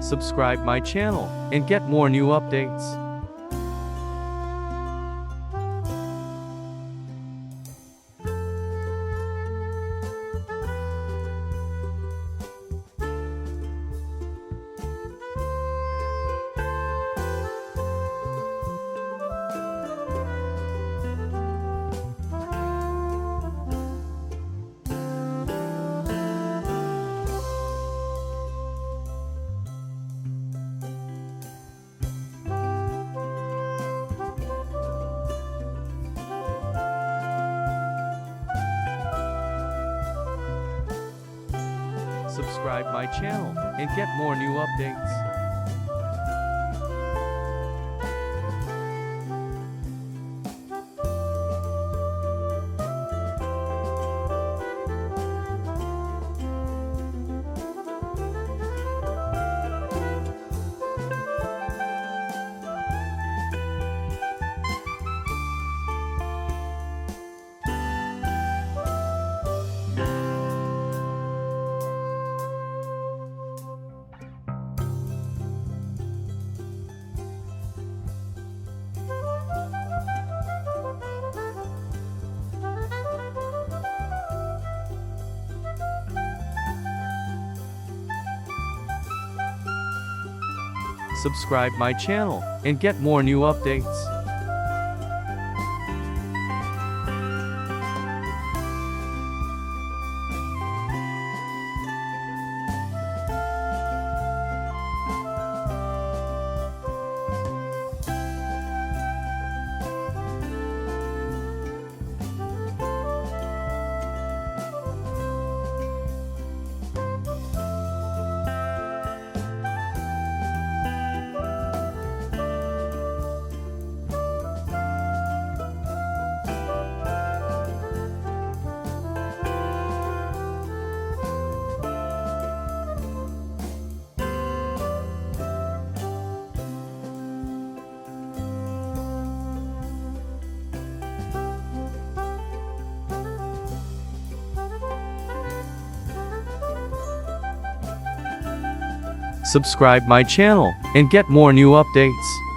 Subscribe my channel and get more new updates. Subscribe my channel and get more new updates. Subscribe my channel and get more new updates. Subscribe my channel and get more new updates.